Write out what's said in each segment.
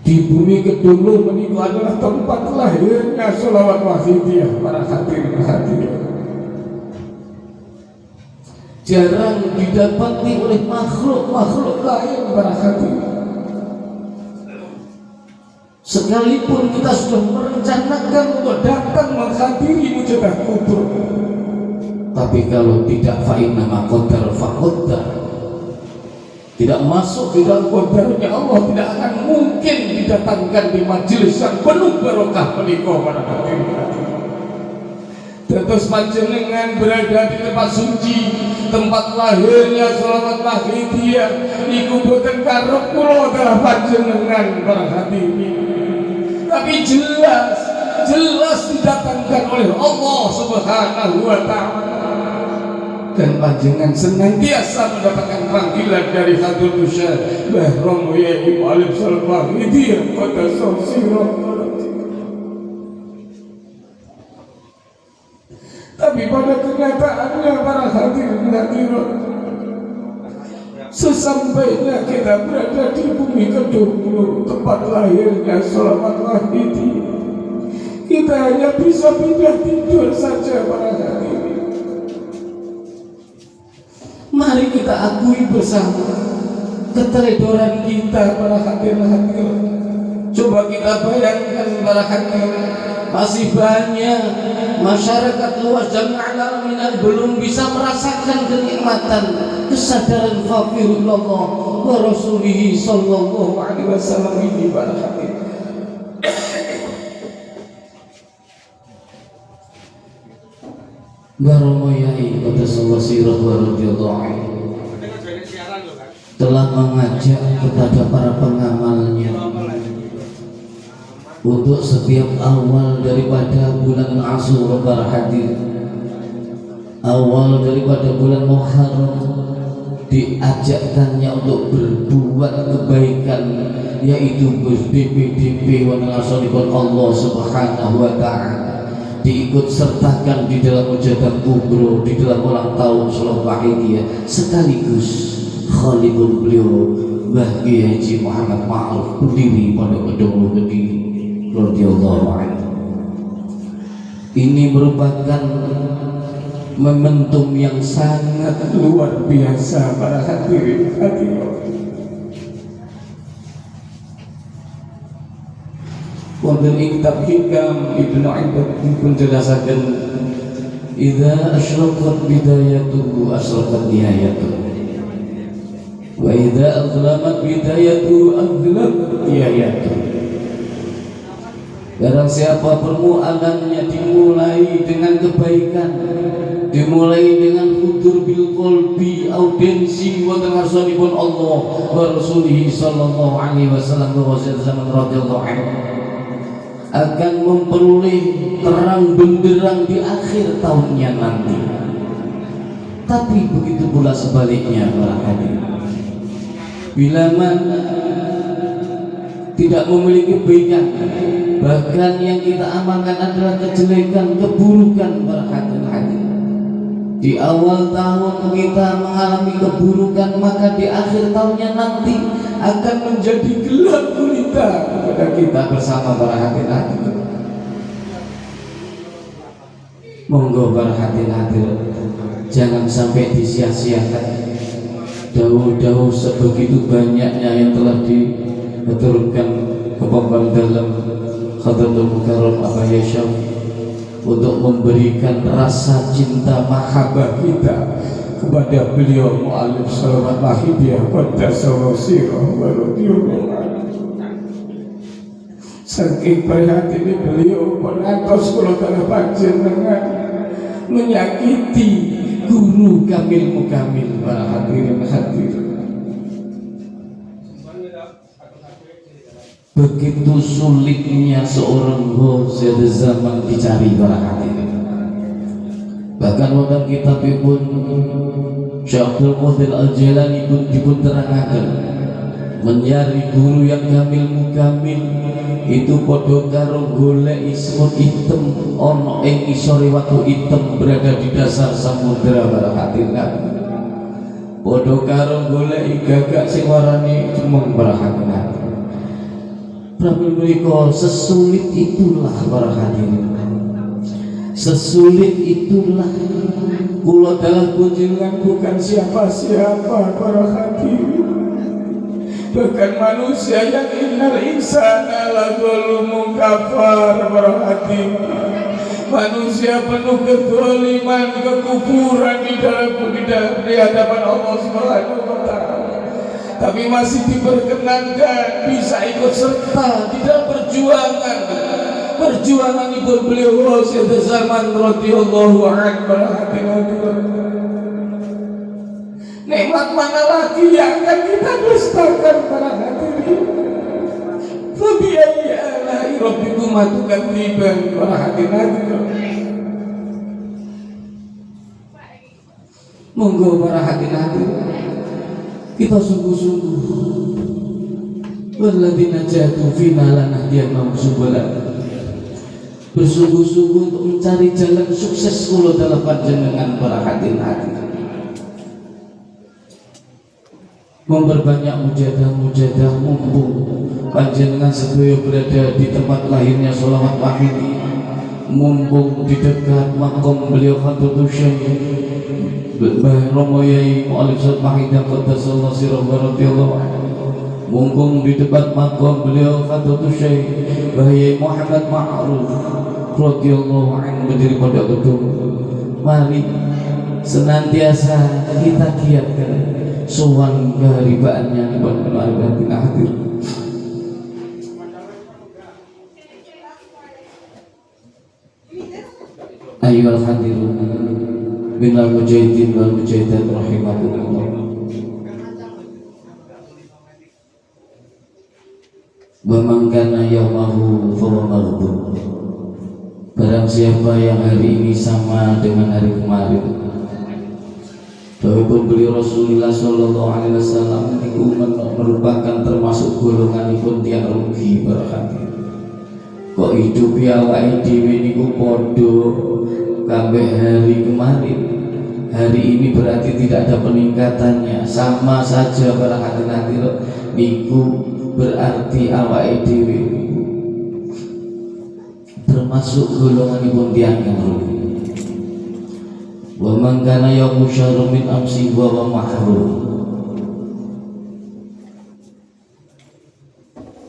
Di bumi kedulu menikah adalah tempat lahirnya sholawat wahidiyah. Para hadirin hadirat, jarang didapati oleh makhluk-makhluk lain. Para hadirin, sekalipun kita sudah merencanakan untuk datang menghadiri mujadah kubur, tapi kalau tidak fa'inna ma qaddar faqaddar, tidak masuk di dalam qadarnya Allah, tidak akan mungkin didatangkan di majelis yang penuh barokah menikah. Para hadirin, terus panjenengan berada di tempat suci, tempat lahirnya sholawat wahidiyah, niku boten karep kula adalah panjenengan. Para hadirin, tapi jelas didatangkan oleh Allah Subhanahu wa Ta'ala, dan panjenengan senantiasa mendapatkan panggilan dari Hadratus Syekh Bahram Yai Mu'allim Sholawat Wahidiyah Qadasah Sirah. Tapi pada kenyataannya para hadirin hadirat, sesampainya kita berada di bumi kedua, tempat lahirnya sholawat wahidiyah, kita hanya bisa pindah tidur saja. Para hadirin, mari kita akui bersama keteledoran kita. Para hadirin hadirat, coba kita bayangkan para hadirin, masih banyak masyarakat luas jami'al alamin belum bisa merasakan kenikmatan kesadaran fakirullah wa rasulihi sallallahu alaihi wasallam ini. Para hadirin, Baromoyai Qadasah Sirah wa radhiyallahu anhu telah mengajak kepada para pengamalnya untuk setiap awal daripada bulan Ashura, para hadirin, awal daripada bulan Muharram, diajakkannya untuk berbuat kebaikan, yaitu ber-DP wa nasolihun Allah Subhanahu wa Ta'ala, diikut sertakan di dalam mujadah kubro, di dalam ulang tahun sholawat wahidiyah, sekaligus khalifah beliau Mbah Kiai Haji Muhammad Ma'ruf pendiri Pondok Kedung Kediri radhiyallahu anhu. Ini merupakan momentum yang sangat luar biasa. Para hadirin hadirat, wonten ing kitab Hikam Ibnu Abbad pun jelasaken, idza asyraqat bidayatuhu asyraqat nihayatuhu, wa idza azlamat bidayatuhu azlamat nihayatuhu. Barang siapa permualannya dimulai dengan kebaikan, dimulai dengan hudur bil qalbi, audensi wa tangarsanipun Allah wa rasulihi sallallahu alaihi wasallam wa zaman radhiyallahu anhu, akan memperoleh terang benderang di akhir tahunnya nanti. Tapi begitu pula sebaliknya para hadirin, bila mana tidak memiliki kebaikan, bahkan yang kita amalkan adalah kejelekan, keburukan, para hadirin, di awal tahun kita mengalami keburukan, maka di akhir tahunnya nanti akan menjadi gelap gulita kepada kita bersama. Para hadirin, monggo para hadirin, jangan sampai disia-siakan dahulu sebegitu banyaknya yang telah diaturkan kepembang dalam Hadratul Mukarram Abah Yasyaf untuk memberikan rasa cinta mahabbah kita kepada beliau Mu'allim Sholawat Wahidiyah Qadasah Sirah wa radhiyallahu anhu. Saking prihatin beliau penantos kula telah panjenengan menyakiti guru kamil mukamil. Para hadirin hadirin, begitu sulitnya seorang Ghausiyah zaman dicari. Para hadirin, bahkan wonten kitabipun Syekh Abdul Qadir Al-Jailani pun dipunterangaken, mencari guru yang kamil mukamil itu padha karo golek semut hitam ana ing isore watu hitam berada di dasar samudra. Para hadirin, padha karo golek gagak sing warane cemeng. Para hadirin, Pramila sesulit itulah para hadirin, sesulit itulah kula dalah kunjungan bukan siapa-siapa para hadirin, bahkan manusia yang innal insana lazalumun kafar para hadirin, manusia penuh kezaliman, kekufuran di hadapan Allah Subhanahu wa taala, tapi masih diperkenankan bisa ikut serta di dalam perjuangan ibu beliau Sayyidina Salman radhiyallahu anhu. Nikmat mana lagi yang akan kita dustakan para hadirin? Fabi ayyi ala'i rabbikuma tukadziban para hadirin. Monggo para hadirin, kita sungguh-sungguh walladzina jahadu fina lanahdiyannahum subulana, bersungguh-sungguh untuk mencari jalan sukses kula dalam panjenengan para hadirin, memperbanyak mujadah-mujadah mumpung panjenengan sedaya berada di tempat lahirnya sholawat wahidi, mumpung di dekat makom beliau Hadratus Syekh Mbah Romo Yai Mu'alif Syed Mahidah Qaddasallahu sirrahu wa radhiyallahu anhu, mumpung di dekat makom beliau Hadratus Syekh Mbah Yai Muhammad Ma'ruf radhiyallahu anhu berdiri pada gedung. Mari senantiasa kita giatkan sowan keharibaannya di bulan hadir. Ayyuhal hadirun minal mujahidin wal mujahidat rahimakumullah. Wa man kana yawmahu fahuwa maghdub. Barang siapa yang hari ini sama dengan hari kemarin, dawuhipun beliau Rasulullah sallallahu alaihi wasallam niku merupakan termasuk golonganipun tiyang rugi para hadirin. Kok hidup awake dhewe niku padha kabeh hari kemarin, hari ini berarti tidak ada peningkatannya, sama saja para hadirin niku berarti awake dhewe termasuk golonganipun tiyang rugi. Wa man kana yawmu syarrun min amsi wa mahrum.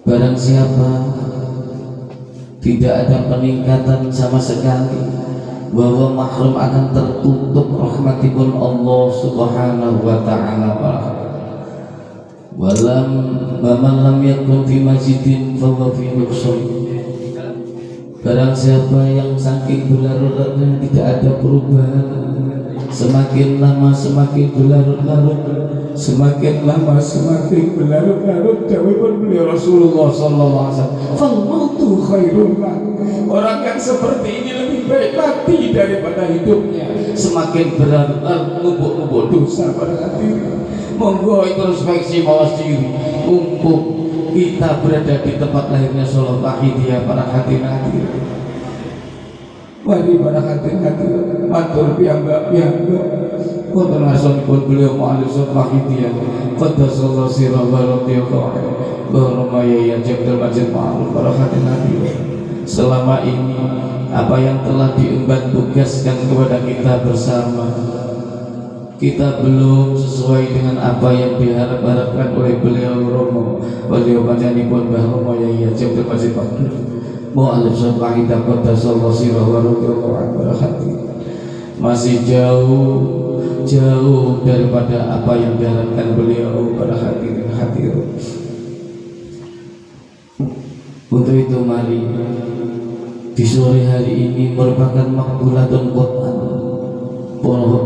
Barang siapa tidak ada peningkatan sama sekali, bahwa mahrum akan tertutup rahmatipun Allah Subhanahu wa taala. Walam man lam yakun fi masjidin fa huwa fi nuqsan. Barang siapa yang saking berlarut-larutnya tidak ada perubahan, semakin lama semakin berlarut-larut, semakin lama semakin berlarut-larut, dawuhipun beliau Rasulullah sallallahu alaihi wasallam, fal mautu khairun lah. Orang yang seperti ini lebih baik mati daripada hidupnya. Semakin berlarut-larut ngubuk-ngubuk dosa pada hati. Monggo introspeksi mawas diri, mumpung kita berada di tempat lahirnya sholawat wahidiyah para hadirin. Mari para hadirin matur piyambak-piyambak wonten ngarsanipun beliau Mu'alif Syed Wahidiyah Qaddasallahu sirrahu wa radhiyallahu anhu Bahrama Yai Abdul Majid Ma'ruf para hadirin. Selama ini apa yang telah diemban tugaskan kepada kita bersama, kita belum sesuai dengan apa yang diharap-harapkan oleh beliau Romo, beliau panjenenganipun Mbah Romo Yai Abdul Majid Ma'ruf Mu'alif Syed Wahidiyah Qaddasallahu sirrahu wa radhiyallahu anhu. Masih jauh daripada apa yang diharapkan beliau pada hadirin. Untuk itu mari di sore hari ini merupakan makbulatun Quran,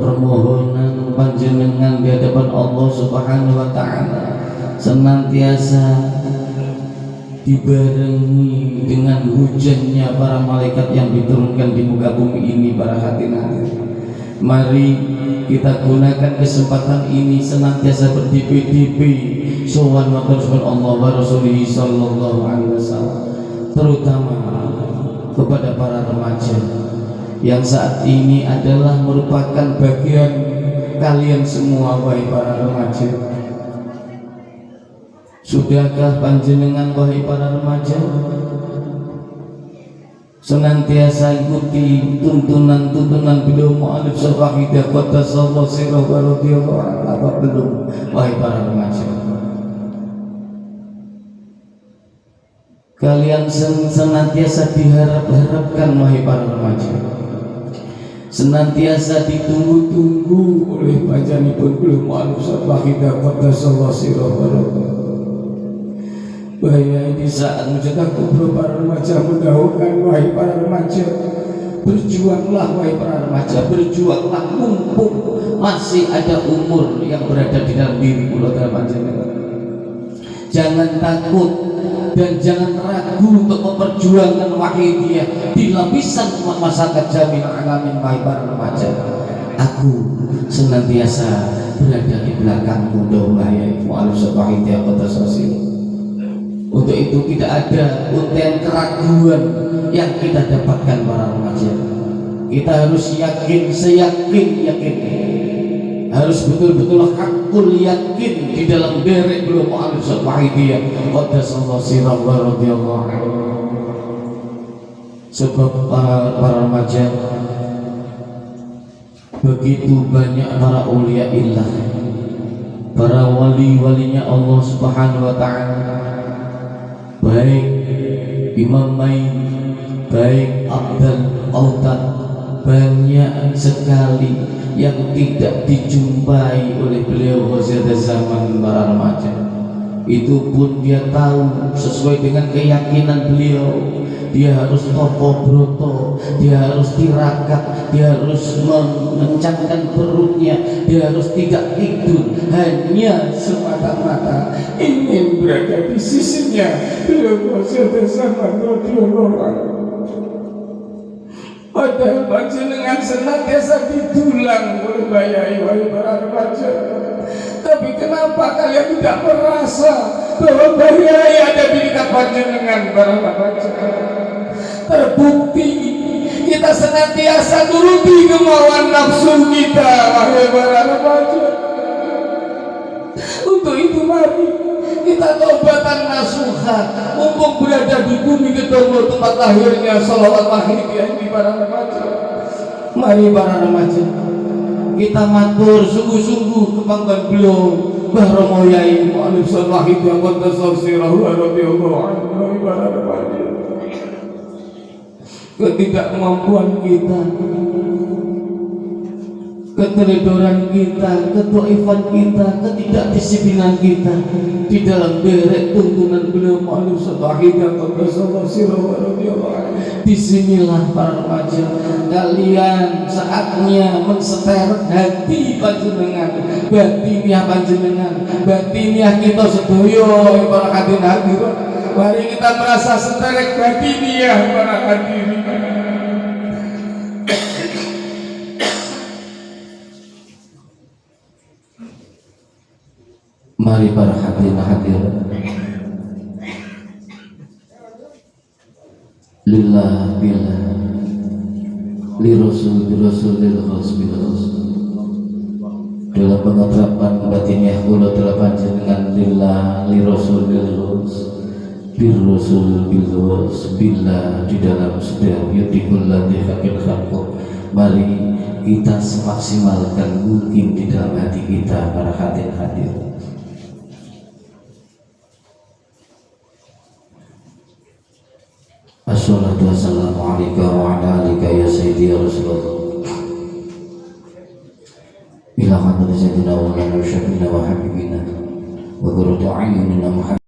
permohonan panjenengan di hadapan Allah Subhanahu wa taala senantiasa dibarengi dengan hujannya para malaikat yang diturunkan di muka bumi ini para hadirin. Mari kita gunakan kesempatan ini senantiasa berdipi-dipi sowan matur Allah wa Rasulih sallallahu alaihi wasallam, terutama kepada para remaja yang saat ini adalah merupakan bagian kalian semua, wahai para remaja. Sudahkah panjenengan wahai para remaja senantiasa ikuti tuntunan-tuntunan beliau mu'alif Syekh Qaddasallahu sirrahu wa radhiyallahu anhu? Apa belum wahai para remaja? Kalian senantiasa diharap-harapkan wahai para remaja, senantiasa ditunggu-tunggu oleh panjenengan beliau mu'alif Syekh Qaddasallahu sirrahu wa radhiyallahu. Bahaya di saat mencetak kubur para remaja mendahulukan wahai para remaja. Berjuanglah wahai para remaja, berjuanglah mumpung masih ada umur yang berada di dalam diri kula panjenengan. Jangan takut dan jangan ragu untuk memperjuangkan wahidiyah di lapisan masyarakat Jamil Alamin wahai para remaja. Aku senantiasa berada di belakangmu wahai mu'alif wahidiyah Qaddasallahu. Untuk itu tidak ada untian keraguan yang kita dapatkan para remaja. Kita harus yakin, seyakin-yakin, harus betul-betul hakul yakin di dalam derek beliau mu'alif wahidiyah Qaddasallahu sirrahu wa radhiyallahu anhu. Sebab para remaja, begitu banyak para aulia illah, para wali-walinya Allah Subhanahu wa ta'ala, baik Imam Main, baik Abdul Autad, banyak sekali yang tidak dijumpai oleh beliau pada zaman para remaja. Itu pun dia tahu sesuai dengan keyakinan beliau, dia harus topo broto, dia harus tirakat, dia harus mengencangkan perutnya, dia harus tidak tidur hanya semata-mata ingin berada di sisinya beliau pada zaman radhiyallahu anhu. Padahal panjenengan senantiasa didulang oleh bayai wahai para remaja. Tapi kenapa kalian tidak merasa bahwa bayai ada di dekat panjenengan para remaja? Terbukti kita senantiasa nuruti kemauan nafsu kita wahai para remaja. Untuk itu mari kita taubatan nasuha, mumpung berada di bumi kedua tempat lahirnya sholawat wahidiyah di para remaja. Mari para remaja, kita matur sungguh-sungguh kepangkan beliau Mbah Romo Yai mu'alif wahidiyah Qaddasallahu sirrahu wa radhiyallahu anhu. Para remaja, ketidakmampuan kita, keteledoran kita, kedhaifan kita, ketidakdisiplinan kita di dalam derek tuntunan beliau mu'alif wahidiyah Qaddasallahu sirrahu wa radhiyallahu anhu. Bismillah para remaja, kalian saatnya menseteret hati panjenengan, batiniah panjenengan, batiniah kita sedaya para hadirin hadirat. Mari kita merasa seterek batiniah para hadirin. Mari para hadirin hadirat, lillah billah, li rasul lil khas bil rasul. Dalam pengeterapan batiniah kula telah panjenengan lillah li rasul lil khas bil rasul bil khas billah di dalam setiap yutikul ladhi hakil khalqu. Mari kita semaksimalkan mungkin di dalam hati kita para hadirin hadirat. Assalatu wassalamu alaika wa ala alika ya sayyidi ya Rasulullah. Ila hadrati sayyidina wa lana wa habibina wa qurratu a'yunina Muhammad.